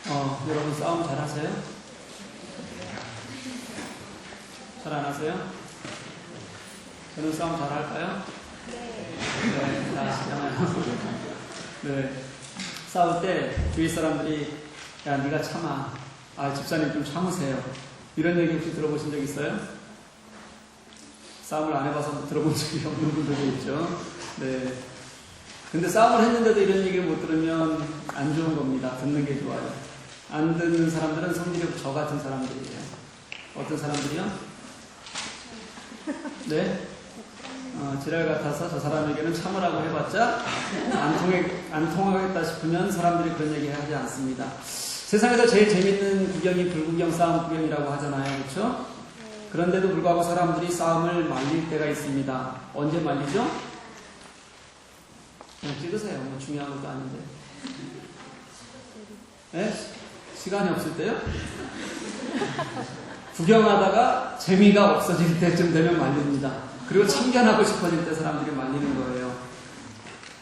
여러분 싸움 잘하세요? 잘 안 하세요? 저는 싸움 잘할까요? 네, 잘하시잖아요. 네, 싸울 때 주위 사람들이 야 네가 참아, 집사님 좀 참으세요, 이런 얘기 혹시 들어보신 적 있어요? 싸움을 안 해봐서 들어본 적이 없는 분들도 있죠. 네. 근데 싸움을 했는데도 이런 얘기를 못 들으면 안 좋은 겁니다. 듣는 게 좋아요. 안 듣는 사람들은 성질이 저 같은 사람들이에요. 어떤 사람들이요? 네? 지랄 같아서 저 사람에게는 참으라고 해봤자 안 통하겠다 싶으면 사람들이 그런 얘기 하지 않습니다. 세상에서 제일 재밌는 구경이 불구경 싸움 구경이라고 하잖아요. 그렇죠? 그런데도 불구하고 사람들이 싸움을 말릴 때가 있습니다. 언제 말리죠? 그냥 찍으세요. 뭐 중요한 것도 아닌데. 네? 시간이 없을 때요? 구경하다가 재미가 없어질 때쯤 되면 말립니다. 그리고 참견하고 싶어질 때 사람들이 말리는 거예요.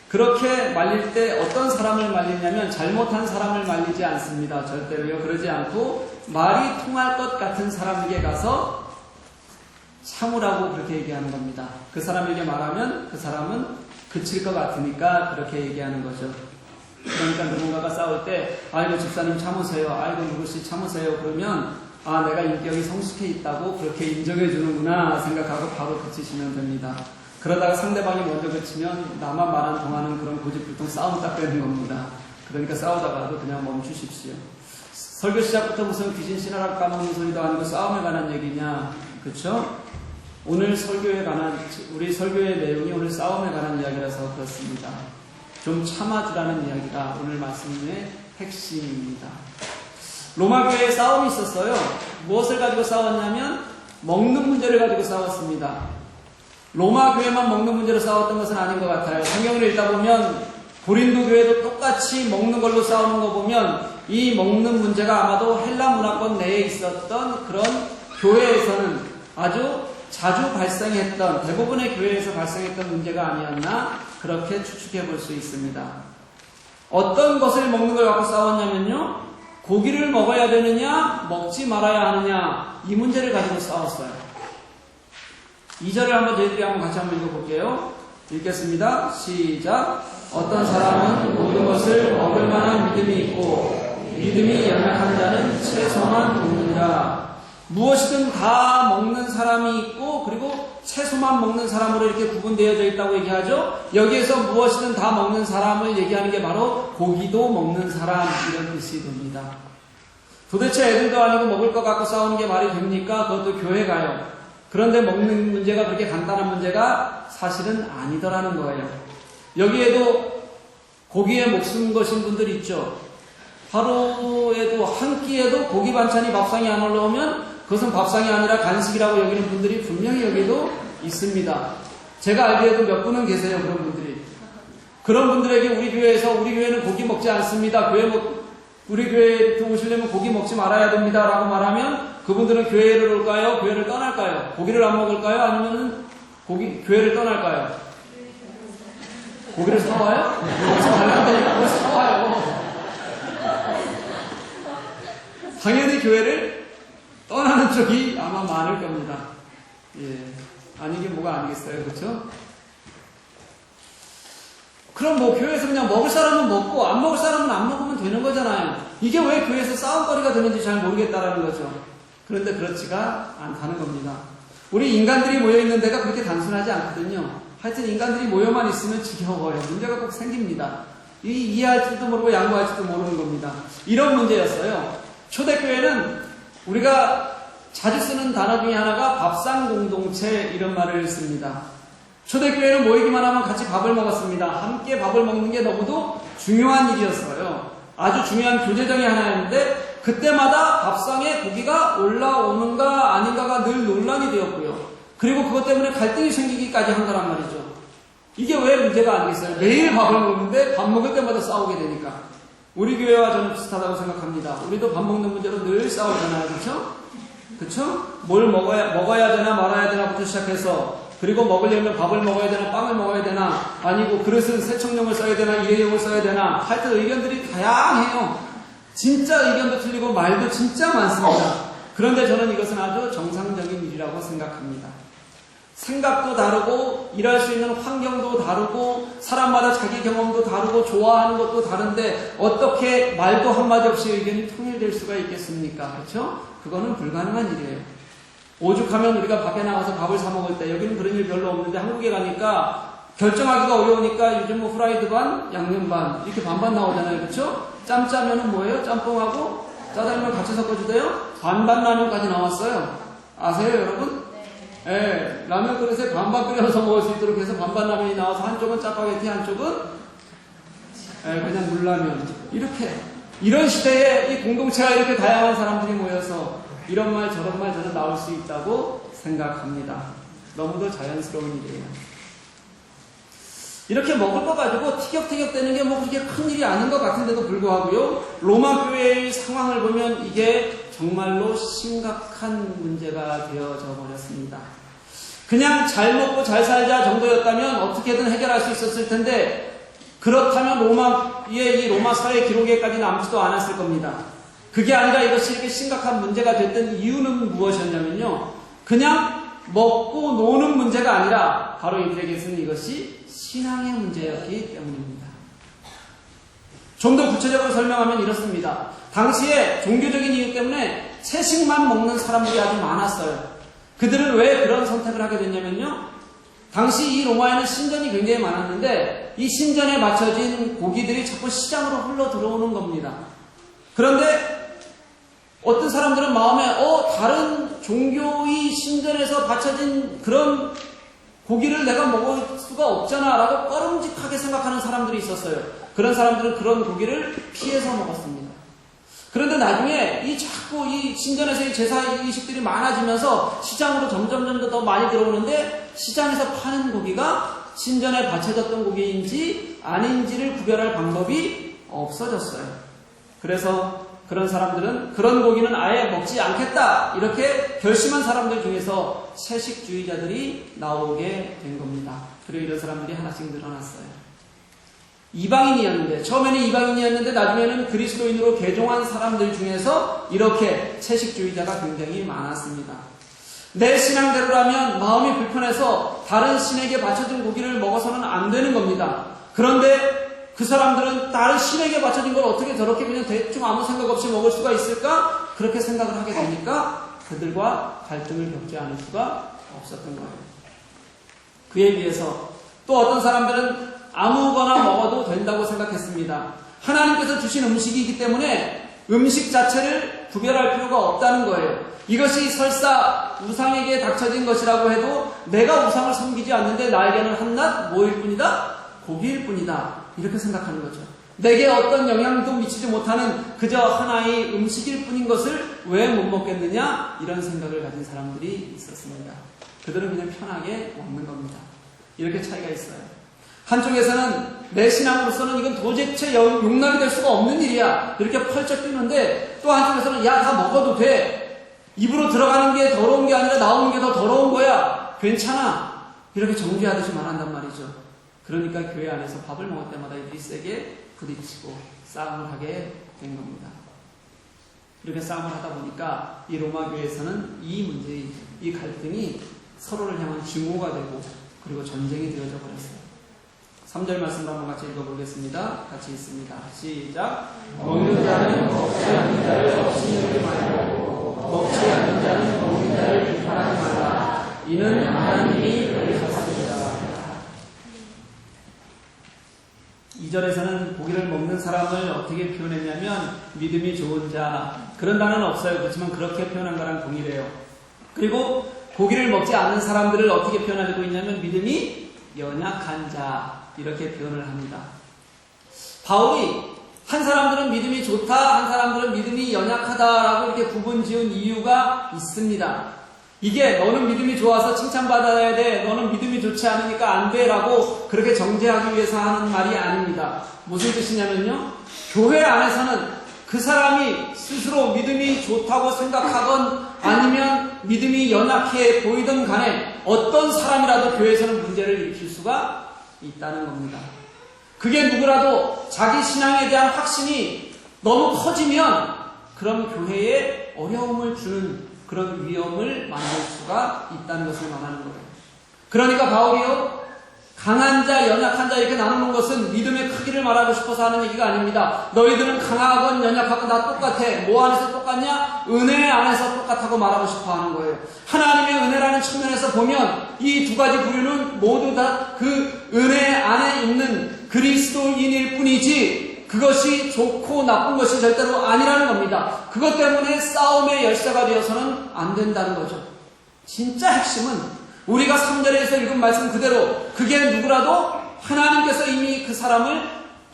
그렇게 말릴 때 어떤 사람을 말리냐면 잘못한 사람을 말리지 않습니다. 절대로요. 그러지 않고 말이 통할 것 같은 사람에게 가서 참으라고 그렇게 얘기하는 겁니다. 그 사람에게 말하면 그 사람은 그칠 것 같으니까 그렇게 얘기하는 거죠. 그러니까 누군가가 싸울 때 아이고 집사님 참으세요, 아이고 누구씨 참으세요, 그러면 내가 인격이 성숙해 있다고 그렇게 인정해 주는구나 생각하고 바로 그치시면 됩니다. 그러다가 상대방이 먼저 그치면 나만 말한 동안은 그런 고집불통 싸움 딱 되는 겁니다. 그러니까 싸우다가도 그냥 멈추십시오. 설교 시작부터 무슨 귀신 신하라고 까먹는 소리도 아니고 싸움에 관한 얘기냐, 그렇죠? 오늘 설교에 관한, 우리 설교의 내용이 오늘 싸움에 관한 이야기라서 그렇습니다. 좀 참아주라는 이야기가 오늘 말씀의 핵심입니다. 로마 교회에 싸움이 있었어요. 무엇을 가지고 싸웠냐면 먹는 문제를 가지고 싸웠습니다. 로마 교회만 먹는 문제로 싸웠던 것은 아닌 것 같아요. 성경을 읽다 보면 고린도 교회도 똑같이 먹는 걸로 싸우는 거 보면 이 먹는 문제가 아마도 헬라 문화권 내에 있었던 그런 교회에서는 아주 자주 발생했던, 대부분의 교회에서 발생했던 문제가 아니었나 그렇게 추측해 볼 수 있습니다. 어떤 것을 먹는 걸 갖고 싸웠냐면요, 고기를 먹어야 되느냐 먹지 말아야 하느냐 이 문제를 가지고 싸웠어요. 2절을 한번 저희들이 같이 한번 읽어볼게요. 읽겠습니다. 시작. 어떤 사람은 모든 것을 먹을 만한 믿음이 있고 믿음이 연약한 자는 채소만 먹는다. 무엇이든 다 먹는 사람이 있고 그리고 채소만 먹는 사람으로 이렇게 구분되어져 있다고 얘기하죠. 여기에서 무엇이든 다 먹는 사람을 얘기하는 게 바로 고기도 먹는 사람, 이런 뜻이 됩니다. 도대체 애들도 아니고 먹을 것 갖고 싸우는 게 말이 됩니까? 그것도 교회 가요. 그런데 먹는 문제가 그렇게 간단한 문제가 사실은 아니더라는 거예요. 여기에도 고기에 목숨 거신 분들 있죠. 하루에도 한 끼에도 고기 반찬이 밥상에 안 올라오면 그것은 밥상이 아니라 간식이라고 여기는 분들이 분명히 여기도 있습니다. 제가 알기에도 몇 분은 계세요, 그런 분들이. 그런 분들에게 우리 교회는 고기 먹지 않습니다. 우리 교회에 오시려면 고기 먹지 말아야 됩니다 라고 말하면 그분들은 교회를 올까요? 교회를 떠날까요? 고기를 안 먹을까요? 아니면은 교회를 떠날까요? 고기를 사와요? 먹지 말란다니까 그걸 사와요. 당연히 교회를 떠나는 쪽이 아마 많을 겁니다. 예. 아니긴 뭐가 아니겠어요. 그렇죠? 그럼 교회에서 그냥 먹을 사람은 먹고 안 먹을 사람은 안 먹으면 되는 거잖아요. 이게 왜 교회에서 싸움거리가 되는지 잘 모르겠다라는 거죠. 그런데 그렇지가 않다는 겁니다. 우리 인간들이 모여있는 데가 그렇게 단순하지 않거든요. 하여튼 인간들이 모여만 있으면 지겨워요. 문제가 꼭 생깁니다. 이해할 줄도 모르고 양보할 줄도 모르는 겁니다. 이런 문제였어요. 초대교회는 우리가 자주 쓰는 단어 중에 하나가 밥상 공동체, 이런 말을 씁니다. 초대교회는 모이기만 하면 같이 밥을 먹었습니다. 함께 밥을 먹는 게 너무도 중요한 일이었어요. 아주 중요한 교제정이 하나였는데 그때마다 밥상에 고기가 올라오는가 아닌가가 늘 논란이 되었고요. 그리고 그것 때문에 갈등이 생기기까지 한 거란 말이죠. 이게 왜 문제가 아니겠어요? 매일 밥을 먹는데 밥 먹을 때마다 싸우게 되니까. 우리 교회와 저는 비슷하다고 생각합니다. 우리도 밥 먹는 문제로 늘 싸우잖아요. 그렇죠? 그렇죠? 뭘 먹어야 되나 말아야 되나부터 시작해서, 그리고 먹으려면 밥을 먹어야 되나 빵을 먹어야 되나, 아니고 그릇은 세척용을 써야 되나 일회용을 써야 되나, 하여튼 의견들이 다양해요. 진짜 의견도 틀리고 말도 진짜 많습니다. 그런데 저는 이것은 아주 정상적인 일이라고 생각합니다. 생각도 다르고 일할 수 있는 환경도 다르고 사람마다 자기 경험도 다르고 좋아하는 것도 다른데 어떻게 말도 한마디 없이 의견이 통일될 수가 있겠습니까? 그렇죠? 그거는 불가능한 일이에요. 오죽하면 우리가 밖에 나가서 밥을 사 먹을 때 여기는 그런 일 별로 없는데 한국에 가니까 결정하기가 어려우니까 요즘 뭐 프라이드 반, 양념 반 이렇게 반반 나오잖아요. 그렇죠? 짬짜면은 뭐예요? 짬뽕하고 짜장면 같이 섞어주대요? 반반 라면까지 나왔어요. 아세요 여러분? 네. 라면 그릇에 반반 끓여서 먹을 수 있도록 해서 반반 라면이 나와서 한쪽은 짜파게티 한쪽은 그냥 물라면 이렇게 이런 시대에 이 공동체가 이렇게 다양한 사람들이 모여서 이런 말 저런 말 저는 나올 수 있다고 생각합니다. 너무도 자연스러운 일이에요. 이렇게 먹을 거 가지고 티격태격 되는 게 뭐 그렇게 큰 일이 아닌 것 같은데도 불구하고요. 로마 교회의 상황을 보면 이게 정말로 심각한 문제가 되어져 버렸습니다. 그냥 잘 먹고 잘 살자 정도였다면 어떻게든 해결할 수 있었을 텐데 그렇다면 로마의 이 로마 사회 기록에까지 남지도 않았을 겁니다. 그게 아니라 이것이 이렇게 심각한 문제가 됐던 이유는 무엇이었냐면요. 그냥 먹고 노는 문제가 아니라 바로 이들에게서는 이것이 신앙의 문제였기 때문입니다. 좀 더 구체적으로 설명하면 이렇습니다. 당시에 종교적인 이유 때문에 채식만 먹는 사람들이 아주 많았어요. 그들은 왜 그런 선택을 하게 됐냐면요. 당시 이 로마에는 신전이 굉장히 많았는데 이 신전에 맞춰진 고기들이 자꾸 시장으로 흘러 들어오는 겁니다. 그런데 어떤 사람들은 마음에 다른 종교의 신전에서 바쳐진 그런 고기를 내가 먹을 수가 없잖아 라고 꺼름직하게 생각하는 사람들이 있었어요. 그런 사람들은 그런 고기를 피해서 먹었습니다. 그런데 나중에 자꾸 이 신전에서 이 제사 의식들이 많아지면서 시장으로 점점 더 많이 들어오는데 시장에서 파는 고기가 신전에 바쳐졌던 고기인지 아닌지를 구별할 방법이 없어졌어요. 그래서 그런 사람들은 그런 고기는 아예 먹지 않겠다 이렇게 결심한 사람들 중에서 채식주의자들이 나오게 된 겁니다. 그리고 이런 사람들이 하나씩 늘어났어요. 이방인이었는데 처음에는 이방인이었는데 나중에는 그리스도인으로 개종한 사람들 중에서 이렇게 채식주의자가 굉장히 많았습니다. 내 신앙대로라면 마음이 불편해서 다른 신에게 바쳐진 고기를 먹어서는 안 되는 겁니다. 그런데 그 사람들은 다른 신에게 바쳐진 걸 어떻게 저렇게 그냥 대충 아무 생각 없이 먹을 수가 있을까? 그렇게 생각을 하게 되니까 그들과 갈등을 겪지 않을 수가 없었던 거예요. 그에 비해서 또 어떤 사람들은 아무거나 먹어도 된다고 생각했습니다. 하나님께서 주신 음식이기 때문에 음식 자체를 구별할 필요가 없다는 거예요. 이것이 설사 우상에게 닥쳐진 것이라고 해도 내가 우상을 섬기지 않는데 나에게는 한낱 뭐일 뿐이다? 고기일 뿐이다. 이렇게 생각하는 거죠. 내게 어떤 영향도 미치지 못하는 그저 하나의 음식일 뿐인 것을 왜 못 먹겠느냐? 이런 생각을 가진 사람들이 있었습니다. 그들은 그냥 편하게 먹는 겁니다. 이렇게 차이가 있어요. 한쪽에서는 내 신앙으로서는 이건 도대체 용납이 될 수가 없는 일이야. 이렇게 펄쩍 뛰는데 또 한쪽에서는 야, 다 먹어도 돼. 입으로 들어가는 게 더러운 게 아니라 나오는 게 더 더러운 거야. 괜찮아. 이렇게 정죄하듯이 말한단 말이죠. 그러니까 교회 안에서 밥을 먹을 때마다 이들이 세게 부딪히고 싸움을 하게 된 겁니다. 이렇게 싸움을 하다 보니까 이 로마 교회에서는 이 문제, 이 갈등이 서로를 향한 증오가 되고 그리고 전쟁이 되어져 버렸어요. 3절 말씀을 한번 같이 읽어보겠습니다. 같이 있습니다. 시작. 먹는 자는 먹지 않는 자를 업신여기지 말고 먹지 않는 자는 먹는 자를 비판하지 말라. 이는 하나님이 그러셨습니다. 2절에서는 고기를 먹는 사람을 어떻게 표현했냐면 믿음이 좋은 자, 그런 단어는 없어요. 그렇지만 그렇게 표현한 거랑 동일해요. 그리고 고기를 먹지 않는 사람들을 어떻게 표현하고 있냐면 믿음이 연약한 자, 이렇게 표현을 합니다. 바울이 한 사람들은 믿음이 좋다, 한 사람들은 믿음이 연약하다라고 이렇게 구분 지은 이유가 있습니다. 이게 너는 믿음이 좋아서 칭찬받아야 돼, 너는 믿음이 좋지 않으니까 안 돼 라고 그렇게 정죄하기 위해서 하는 말이 아닙니다. 무슨 뜻이냐면요, 교회 안에서는 그 사람이 스스로 믿음이 좋다고 생각하건 아니면 믿음이 연약해 보이든 간에 어떤 사람이라도 교회에서는 문제를 일으킬 수가 있다는 겁니다. 그게 누구라도 자기 신앙에 대한 확신이 너무 커지면 그런 교회에 어려움을 주는 그런 위험을 만들 수가 있다는 것을 말하는 거예요. 그러니까 바울이요, 강한 자, 연약한 자 이렇게 나누는 것은 믿음의 크기를 말하고 싶어서 하는 얘기가 아닙니다. 너희들은 강하건 연약하건 다 똑같아. 뭐 안에서 똑같냐? 은혜 안에서 똑같다고 말하고 싶어 하는 거예요. 하나님의 은혜라는 측면에서 보면 이 두 가지 부류는 모두 다 그 은혜 안에 있는 그리스도인일 뿐이지 그것이 좋고 나쁜 것이 절대로 아니라는 겁니다. 그것 때문에 싸움의 열쇠가 되어서는 안 된다는 거죠. 진짜 핵심은 우리가 3절에서 읽은 말씀 그대로 그게 누구라도 하나님께서 이미 그 사람을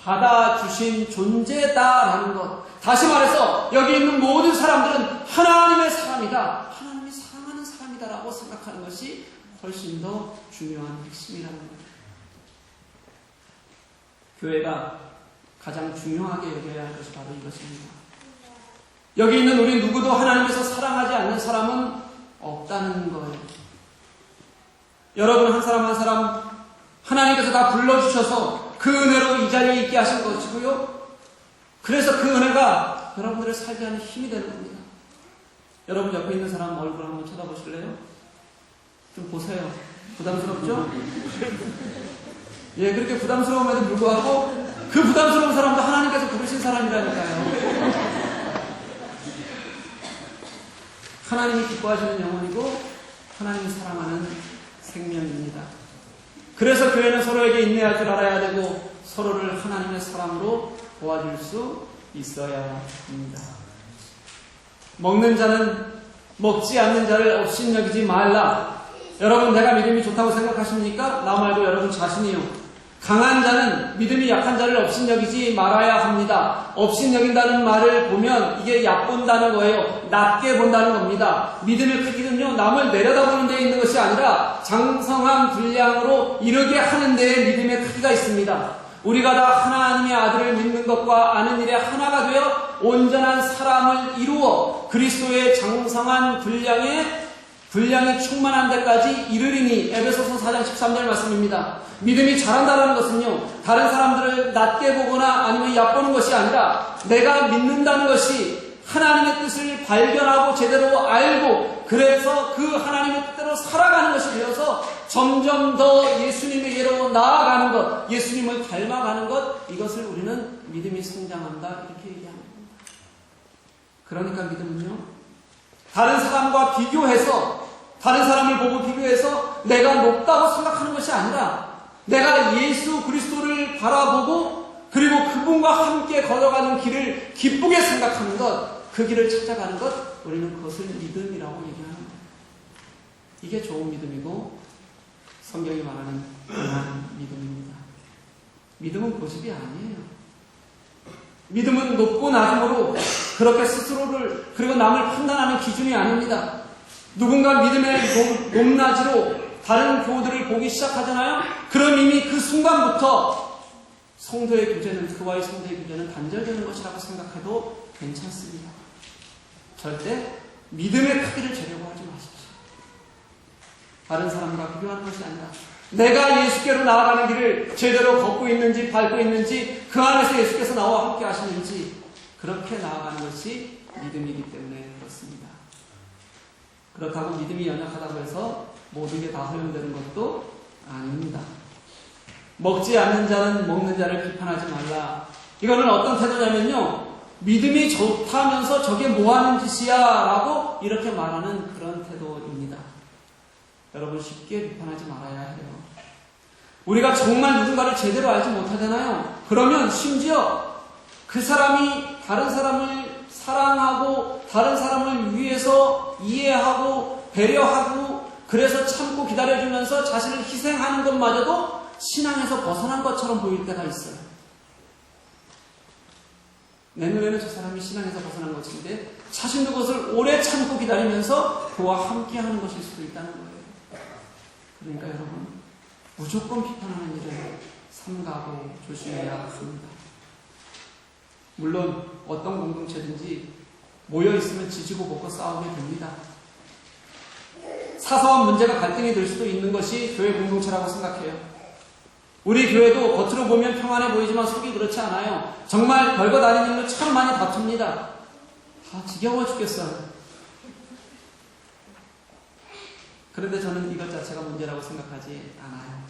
받아주신 존재다라는 것. 다시 말해서 여기 있는 모든 사람들은 하나님의 사람이다. 하나님이 사랑하는 사람이다라고 생각하는 것이 훨씬 더 중요한 핵심이라는 거예요. 교회가 가장 중요하게 여겨야 할 것이 바로 이것입니다. 여기 있는 우리 누구도 하나님께서 사랑하지 않는 사람은 없다는 거예요. 여러분 한 사람 한 사람 하나님께서 다 불러주셔서 그 은혜로 이 자리에 있게 하신 것이고요. 그래서 그 은혜가 여러분들을 살게 하는 힘이 되는 겁니다. 여러분 옆에 있는 사람 얼굴 한번 쳐다보실래요? 좀 보세요. 부담스럽죠? 예, 그렇게 부담스러움에도 불구하고 그 부담스러운 사람도 하나님께서 부르신 사람이라니까요. 하나님이 기뻐하시는 영혼이고 하나님이 사랑하는 생명입니다. 그래서 교회는 서로에게 인내할 줄 알아야 되고 서로를 하나님의 사랑으로 도와줄 수 있어야 합니다. 먹는 자는 먹지 않는 자를 업신여기지 말라. 여러분 내가 믿음이 좋다고 생각하십니까? 나 말고 여러분 자신이요. 강한 자는 믿음이 약한 자를 업신여기지 말아야 합니다. 업신여긴다는 말을 보면 이게 얕본다는 거예요. 낮게 본다는 겁니다. 믿음의 크기는요, 남을 내려다보는 데에 있는 것이 아니라 장성한 분량으로 이르게 하는 데에 믿음의 크기가 있습니다. 우리가 다 하나님의 아들을 믿는 것과 아는 일에 하나가 되어 온전한 사람을 이루어 그리스도의 장성한 분량이 충만한 데까지 이르리니 에베소서 4장 13절 말씀입니다. 믿음이 자란다는 것은요, 다른 사람들을 낮게 보거나 아니면 얕보는 것이 아니라 내가 믿는다는 것이 하나님의 뜻을 발견하고 제대로 알고 그래서 그 하나님의 뜻대로 살아가는 것이 되어서 점점 더 예수님에게로 나아가는 것, 예수님을 닮아가는 것, 이것을 우리는 믿음이 성장한다 이렇게 얘기하는 겁니다. 그러니까 믿음은요, 다른 사람과 비교해서 다른 사람을 보고 비교해서 내가 높다고 생각하는 것이 아니라 내가 예수 그리스도를 바라보고 그리고 그분과 함께 걸어가는 길을 기쁘게 생각하는 것, 그 길을 찾아가는 것, 우리는 그것을 믿음이라고 얘기하는 거예요. 이게 좋은 믿음이고 성경이 말하는 강한 믿음입니다. 믿음은 고집이 아니에요. 믿음은 높고 낮음으로 그렇게 스스로를 그리고 남을 판단하는 기준이 아닙니다. 누군가 믿음의 높낮이로 다른 교우들을 보기 시작하잖아요. 그럼 이미 그 순간부터 성도의 교제는 그와의 성도의 교제는 단절되는 것이라고 생각해도 괜찮습니다. 절대 믿음의 크기를 재려고 하지 마십시오. 다른 사람과 비교하는 것이 아니라 내가 예수께로 나아가는 길을 제대로 걷고 있는지 밟고 있는지 그 안에서 예수께서 나와 함께 하시는지 그렇게 나아가는 것이 믿음이기 때문에 그렇습니다. 그렇다고 믿음이 연약하다고 해서 모든 게 다 허용되는 것도 아닙니다. 먹지 않는 자는 먹는 자를 비판하지 말라. 이거는 어떤 태도냐면요, 믿음이 좋다면서 저게 뭐하는 짓이야 라고 이렇게 말하는 그런 태도입니다. 여러분 쉽게 비판하지 말아야 해요. 우리가 정말 누군가를 제대로 알지 못하잖아요. 그러면 심지어 그 사람이 다른 사람을 사랑하고 다른 사람을 위해서 이해하고 배려하고 그래서 참고 기다려주면서 자신을 희생하는 것마저도 신앙에서 벗어난 것처럼 보일 때가 있어요. 내 눈에는 저 사람이 신앙에서 벗어난 것인데 자신도 그것을 오래 참고 기다리면서 그와 함께하는 것일 수도 있다는 거예요. 그러니까 여러분 무조건 비판하는 일을 삼가고 조심해야 합니다. 물론 어떤 공동체든지 모여있으면 지지고 볶고 싸우게 됩니다. 사소한 문제가 갈등이 될 수도 있는 것이 교회 공동체라고 생각해요. 우리 교회도 겉으로 보면 평안해 보이지만 속이 그렇지 않아요. 정말 별것 아닌 일로 참 많이 다툽니다. 지겨워 죽겠어요. 그런데 저는 이것 자체가 문제라고 생각하지 않아요.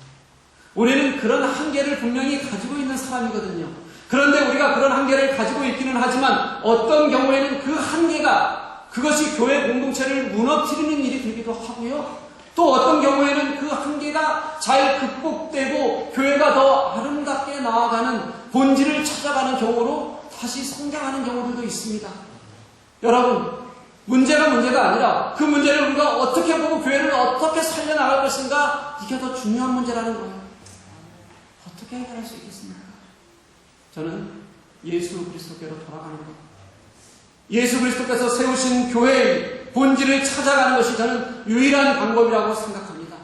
우리는 그런 한계를 분명히 가지고 있는 사람이거든요. 그런데 우리가 그런 한계를 가지고 있기는 하지만 어떤 경우에는 그 한계가 그것이 교회 공동체를 무너뜨리는 일이 되기도 하고요. 또 어떤 경우에는 그 한계가 잘 극복되고 교회가 더 아름답게 나아가는 본질을 찾아가는 경우로 다시 성장하는 경우들도 있습니다. 여러분, 문제가 아니라 그 문제를 우리가 어떻게 보고 교회를 어떻게 살려나갈 것인가, 이게 더 중요한 문제라는 거예요. 어떻게 해결할 수 있겠습니까? 저는 예수 그리스도께로 돌아가는 것, 예수 그리스도께서 세우신 교회의 본질을 찾아가는 것이 저는 유일한 방법이라고 생각합니다.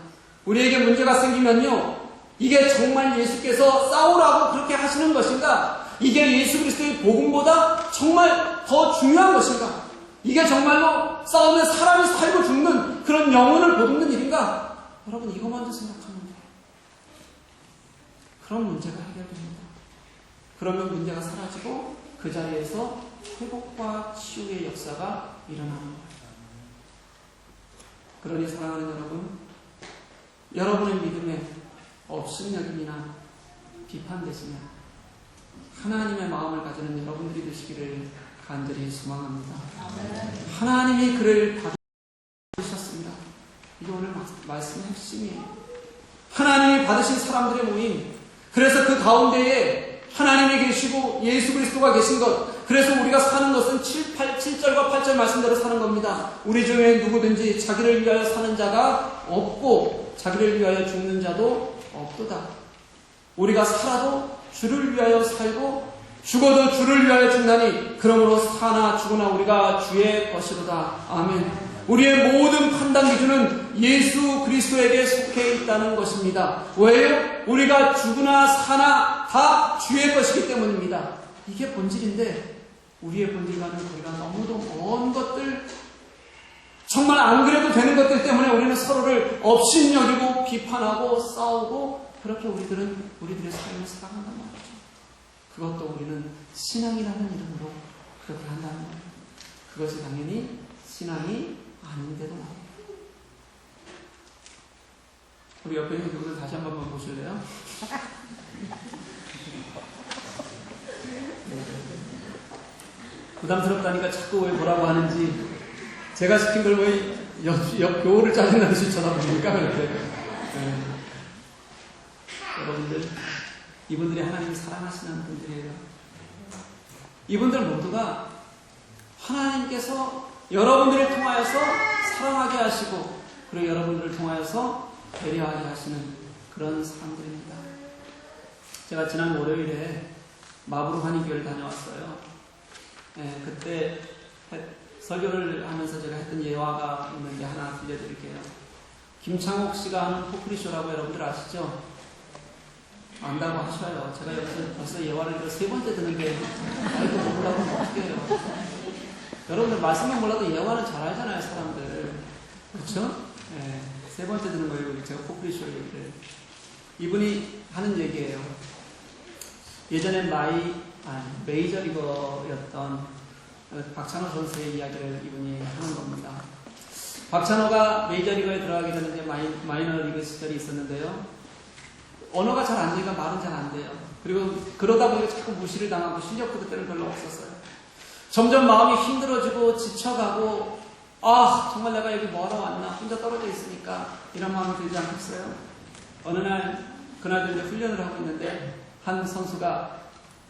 우리에게 문제가 생기면요, 이게 정말 예수께서 싸우라고 그렇게 하시는 것인가? 이게 예수 그리스도의 복음보다 정말 더 중요한 것인가? 이게 정말로 싸우면 사람이 살고 죽는 그런 영혼을 보듬는 일인가? 여러분, 이거 먼저 생각하면 돼요. 그런 문제가 해결됩니다. 그러면 문제가 사라지고 그 자리에서 회복과 치유의 역사가 일어나는 거예요. 그러니 사랑하는 여러분, 여러분의 믿음에 업신여김이나 비판되시면 하나님의 마음을 가지는 여러분들이 되시기를 간절히 소망합니다. 하나님이 그를 받으셨습니다. 이게 오늘 말씀의 핵심이에요. 하나님이 받으신 사람들의 모임, 그래서 그 가운데에 하나님이 계시고 예수 그리스도가 계신 것, 그래서 우리가 사는 것은 7절과 8절 말씀대로 사는 겁니다. 우리 중에 누구든지 자기를 위하여 사는 자가 없고 자기를 위하여 죽는 자도 없도다. 우리가 살아도 주를 위하여 살고 죽어도 주를 위하여 죽나니 그러므로 사나 죽으나 우리가 주의 것이로다. 아멘. 우리의 모든 판단 기준은 예수 그리스도에게 속해 있다는 것입니다. 왜요? 우리가 죽으나 사나 다 주의 것이기 때문입니다. 이게 본질인데 우리의 본질과는 거리가 너무도 먼 것들, 정말 안 그래도 되는 것들 때문에 우리는 서로를 업신여기고 비판하고 싸우고 그렇게 우리들의 삶을 살아간단 말이죠. 그것도 우리는 신앙이라는 이름으로 그렇게 한다는 거예요. 그것이 당연히 신앙이 아닌데도 말이에요. 우리 옆에 있는 그분들 다시 한 번만 보실래요? 부담스럽다니까 자꾸 왜 뭐라고 하는지, 제가 시킨 걸 왜 옆 교호를 짜증나듯이 쳐다보니까 그렇게. 네. 여러분들, 이분들이 하나님이 사랑하시는 분들이에요. 이분들 모두가 하나님께서 여러분들을 통하여서 사랑하게 하시고 그리고 여러분들을 통하여서 배려하게 하시는 그런 사람들입니다. 제가 지난 월요일에 마부르 한의교회를 다녀왔어요. 네, 그때 설교를 하면서 제가 했던 예화가 있는데 하나 들려드릴게요. 김창옥 씨가 하는 포크리쇼라고 여러분들 아시죠? 안다고 하셔요. 제가 여기서 벌써 예화를 세 번째 듣는데 아이고 몰라도 어떻게 해요. 여러분들 말씀만 몰라도 예화는 잘 알잖아요, 사람들. 그렇죠? 네, 세 번째 듣는 거예요. 제가 포크리쇼 얘기를. 이분이 하는 얘기예요. 예전에 메이저리거였던 박찬호 선수의 이야기를 이분이 하는 겁니다. 박찬호가 메이저리거에 들어가게 되는데 마이너리그 시절이 있었는데요. 언어가 잘 안 되니까 말은 잘 안 돼요. 그리고 그러다 보니까 자꾸 무시를 당하고 실력도 그때는 별로 없었어요. 점점 마음이 힘들어지고 지쳐가고 정말 내가 여기 뭐하러 왔나, 혼자 떨어져 있으니까 이런 마음이 들지 않겠어요? 어느 날 그날도 이제 훈련을 하고 있는데 한 선수가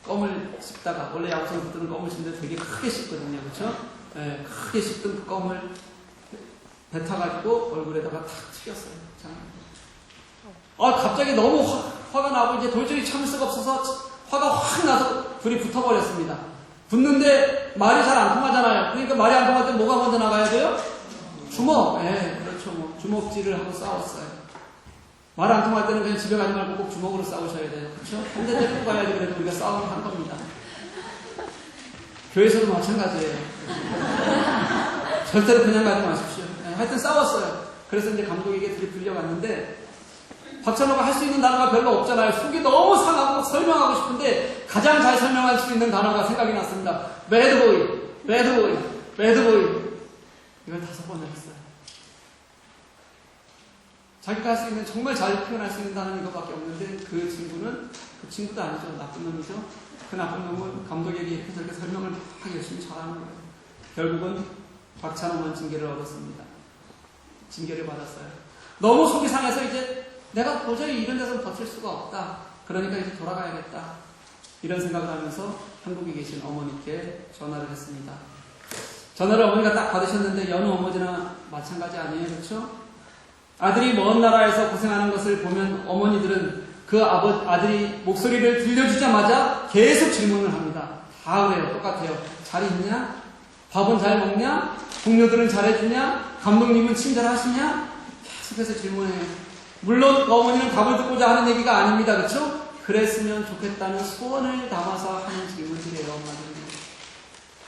껌을 씹다가, 원래 야구 선수들은 껌을 씹는데 되게 크게 씹거든요. 그렇죠? 네, 크게 씹던 그 껌을 뱉어가지고 얼굴에다가 탁 튀겼어요. 갑자기 너무 화가 나고 이제 도저히 참을 수가 없어서 화가 확 나서 불이 붙어버렸습니다. 붙는데 말이 잘 안 통하잖아요. 그러니까 말이 안 통할 때 뭐가 먼저 나가야 돼요? 주먹. 그렇죠. 뭐 주먹질을 하고 싸웠어요. 말 안 통할 때는 그냥 집에 가지 말고 꼭 주먹으로 싸우셔야 돼요. 그렇죠? 한 대 때리고 가야지 그래도 우리가 싸움을 한 겁니다. 교회에서도 마찬가지예요. 절대로 그냥 가지 마십시오. 하여튼 싸웠어요. 그래서 이제 감독에게 불려갔는데 박찬호가 할 수 있는 단어가 별로 없잖아요. 속이 너무 상하고 설명하고 싶은데 가장 잘 설명할 수 있는 단어가 생각이 났습니다. 배드보이, 배드보이, 배드보이. 이걸 5번을 했어요. 자기가 할 수 있는, 정말 잘 표현할 수 있는 단어는 이거밖에 없는데 그 친구는, 그 친구도 아니죠. 나쁜 놈이죠. 그 나쁜 놈은 감독에게 이렇게 저렇게 설명을 막 열심히 잘하는 거예요. 결국은 박찬호만 징계를 얻었습니다. 징계를 받았어요. 너무 속이 상해서 이제 내가 도저히 이런 데서 버틸 수가 없다. 그러니까 이제 돌아가야겠다. 이런 생각을 하면서 한국에 계신 어머니께 전화를 했습니다. 전화를 어머니가 딱 받으셨는데 여느 어머니나 마찬가지 아니에요? 그렇죠? 아들이 먼 나라에서 고생하는 것을 보면 어머니들은 그 아들이 목소리를 들려주자마자 계속 질문을 합니다. 다 그래요. 똑같아요. 잘 있냐? 밥은 잘 먹냐? 동료들은 잘해주냐? 감독님은 친절하시냐? 계속해서 질문해요. 물론 어머니는 답을 듣고자 하는 얘기가 아닙니다. 그렇죠? 그랬으면 좋겠다는 소원을 담아서 하는 질문들이에요. 엄마들은.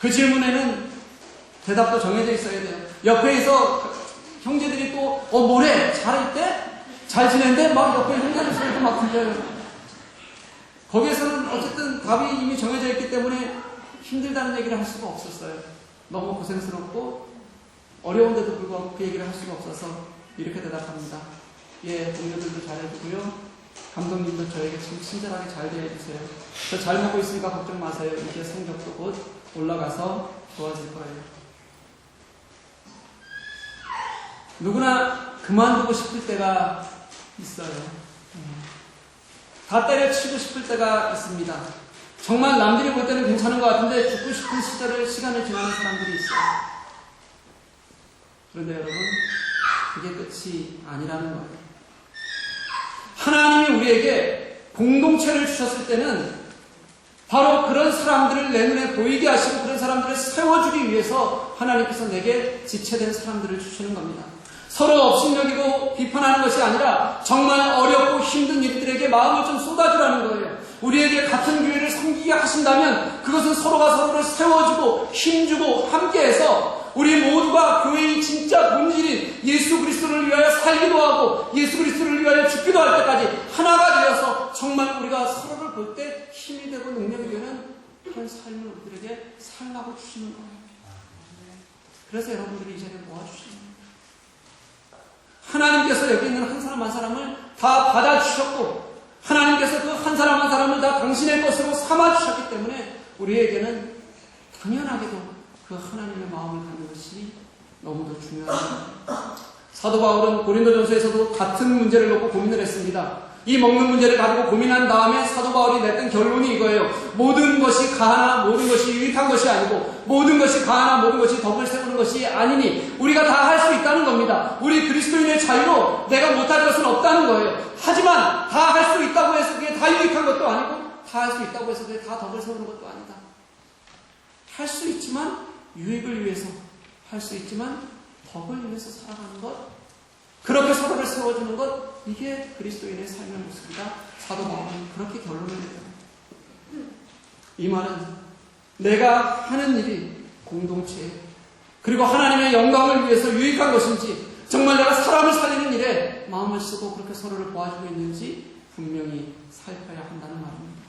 그 질문에는 대답도 정해져 있어야 돼요. 옆에서 형제들이 또 뭐래? 잘했대? 잘 지낸대? 막 옆에 형제들 소리도 막 들려요. 거기에서는 어쨌든 답이 이미 정해져 있기 때문에 힘들다는 얘기를 할 수가 없었어요. 너무 고생스럽고 어려운데도 불구하고 그 얘기를 할 수가 없어서 이렇게 대답합니다. 예, 동료들도 잘해주고요. 감독님도 저에게 참 친절하게 잘 대해주세요. 저 잘 먹고 있으니까 걱정 마세요. 이제 성적도 곧 올라가서 좋아질 거예요. 누구나 그만두고 싶을 때가 있어요. 다 때려치고 싶을 때가 있습니다. 정말 남들이 볼 때는 괜찮은 것 같은데 죽고 싶은 시간을 지나는 사람들이 있어요. 그런데 여러분, 그게 끝이 아니라는 거예요. 하나님이 우리에게 공동체를 주셨을 때는 바로 그런 사람들을 내 눈에 보이게 하시고 그런 사람들을 세워주기 위해서 하나님께서 내게 지체된 사람들을 주시는 겁니다. 서로 업신여기고 비판하는 것이 아니라 정말 어렵고 힘든 일들에게 마음을 좀 쏟아주라는 거예요. 우리에게 같은 교회를 섬기게 하신다면 그것은 서로가 서로를 세워주고 힘주고 함께해서 우리 모두가 교회의 진짜 본질인 예수 그리스도를 위하여 살기도 하고 예수 그리스도를 위하여 죽기도 할 때까지 하나가 되어서 정말 우리가 서로를 볼 때 힘이 되고 능력이 되는 그런 삶을 우리들에게 살라고 주시는 거예요. 그래서 여러분들이 이 자리에 모아주시는 거예요. 하나님께서 여기 있는 한 사람 한 사람을 다 받아주셨고 하나님께서 그 한 사람 한 사람을 다 당신의 것으로 삼아주셨기 때문에 우리에게는 당연하게도 그 하나님의 마음을 갖는 것이 너무도 중요합니다. 사도 바울은 고린도전서에서도 같은 문제를 놓고 고민을 했습니다. 이 먹는 문제를 가지고 고민한 다음에 사도 바울이 냈던 결론이 이거예요. 모든 것이 가하나 모든 것이 유익한 것이 아니고 모든 것이 가하나 모든 것이 덕을 세우는 것이 아니니 우리가 다 할 수 있다는 겁니다. 우리 그리스도인의 자유로 내가 못할 것은 없다는 거예요. 하지만 다 할 수 있다고 해서 그게 다 유익한 것도 아니고 다 할 수 있다고 해서 그게 다 덕을 세우는 것도 아니다. 할 수 있지만 유익을 위해서 할 수 있지만 덕을 위해서 살아가는 것, 그렇게 서로를 세워주는 것, 이게 그리스도인의 삶의 모습이다. 사도 바울은 그렇게 결론을 내요. 이 말은 내가 하는 일이 공동체 그리고 하나님의 영광을 위해서 유익한 것인지 정말 내가 사람을 살리는 일에 마음을 쓰고 그렇게 서로를 도와주고 있는지 분명히 살펴야 한다는 말입니다.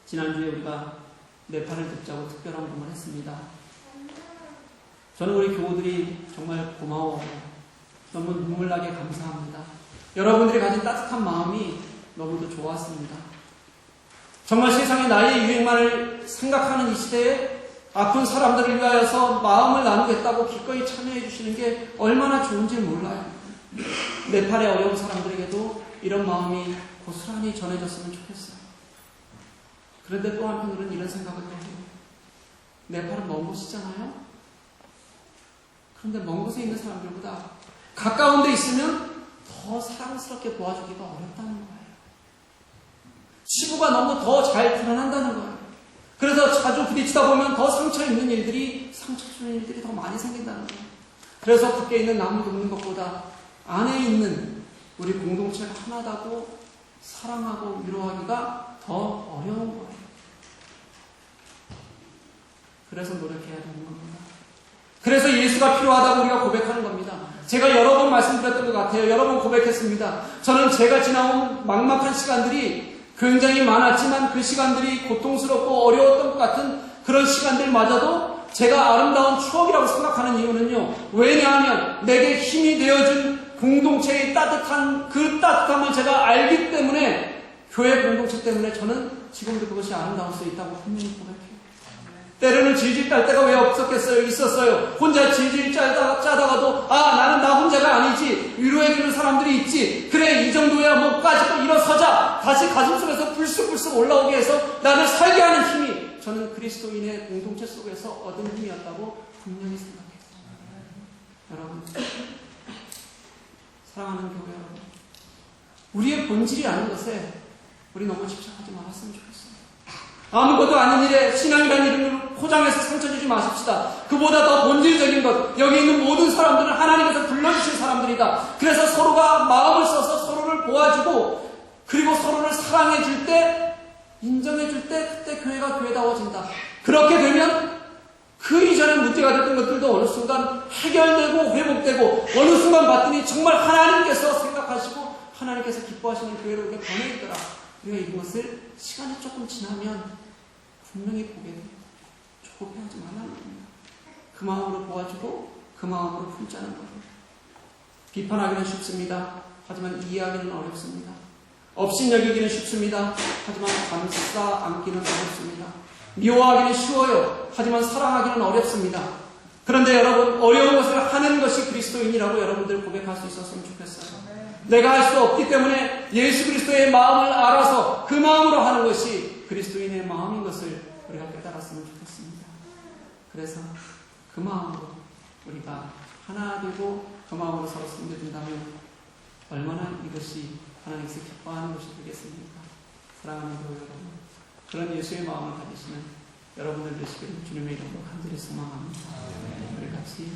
지난주에 우리가 네팔을 듣자고 특별한 공을 했습니다. 저는 우리 교우들이 정말 고마워요. 너무 눈물나게 감사합니다. 여러분들이 가진 따뜻한 마음이 너무도 좋았습니다. 정말 세상에 나의 유행만을 생각하는 이 시대에 아픈 사람들을 위하여서 마음을 나누겠다고 기꺼이 참여해 주시는 게 얼마나 좋은지 몰라요. 네팔의 어려운 사람들에게도 이런 마음이 고스란히 전해졌으면 좋겠어요. 그런데 또 한편으로는 이런 생각을 해요. 네팔은 먼 곳이잖아요. 그런데 먼 곳에 있는 사람들보다 가까운 데 있으면 더 사랑스럽게 도와주기가 어렵다는 거예요. 치부가 너무 더 잘 드러난다는 거예요. 그래서 자주 부딪히다 보면 더 상처 주는 일들이 더 많이 생긴다는 거예요. 그래서 밖에 있는 나무 돕는 것보다 안에 있는 우리 공동체가 하나다고 사랑하고 위로하기가 더 어려운 거예요. 그래서 노력해야 되는 겁니다. 그래서 예수가 필요하다고 우리가 고백하는 겁니다. 제가 여러 번 말씀드렸던 것 같아요. 여러 번 고백했습니다. 저는 제가 지나온 막막한 시간들이 굉장히 많았지만 그 시간들이 고통스럽고 어려웠던 것 같은 그런 시간들마저도 제가 아름다운 추억이라고 생각하는 이유는요. 왜냐하면 내게 힘이 되어준 공동체의 따뜻한 그 따뜻함을 제가 알기 때문에 교회 공동체 때문에 저는 지금도 그것이 아름다울 수 있다고 분명히 고백해요. 때로는 질질 딸 때가 왜 없었겠어요? 있었어요. 혼자 질질 짜다가도 나는 나 혼자가 아니지. 위로해주는 사람들이 있지. 그래 이 정도야 뭐 까짓거 일어서자. 다시 가슴속에서 불쑥불쑥 올라오게 해서 나를 살게 하는 힘이 저는 그리스도인의 공동체 속에서 얻은 힘이었다고 분명히 생각했어요. 여러분 사랑하는 교회 여러분, 우리의 본질이 아닌 것에 우리 너무 집착하지 말았으면 좋겠어요. 아무것도 아닌 일에 신앙이라는 이름으로 포장해서 상처 주지 마십시다. 그보다 더 본질적인 것, 여기 있는 모든 사람들은 하나님께서 불러주신 사람들이다. 그래서 서로가 마음을 써서 서로를 도와주고 그리고 서로를 사랑해줄 때, 인정해줄 때 그때 교회가 교회다워진다. 그렇게 되면 그 이전에 문제가 됐던 것들도 어느 순간 해결되고 회복되고 어느 순간 봤더니 정말 하나님께서 생각하시고 하나님께서 기뻐하시는 교회로 이렇게 변해있더라. 우리가 이것을 시간이 조금 지나면 분명히 보게 돼요. 조급해하지 말라는 겁니다. 그 마음으로 도와주고 그 마음으로 품자는 거예요. 비판하기는 쉽습니다. 하지만 이해하기는 어렵습니다. 업신여기기는 쉽습니다. 하지만 감싸 안기는 어렵습니다. 미워하기는 쉬워요. 하지만 사랑하기는 어렵습니다. 그런데 여러분, 어려운 것을 하는 것이 그리스도인이라고 여러분들 고백할 수 있었으면 좋겠어요. 내가 할 수 없기 때문에 예수 그리스도의 마음을 알아서 그 마음으로 하는 것이 그리스도인의 마음인 것을 우리가 깨달았으면 좋겠습니다. 그래서 그 마음으로 우리가 하나 되고 그 마음으로 서로 섬겨준다면 얼마나 이것이 하나님께서 기뻐하는 것이 되겠습니까? 사랑하는 교회 여러분, 그런 예수의 마음을 가지시는 여러분들 되시기를 주님의 이름으로 간절히 소망합니다. 우리 같이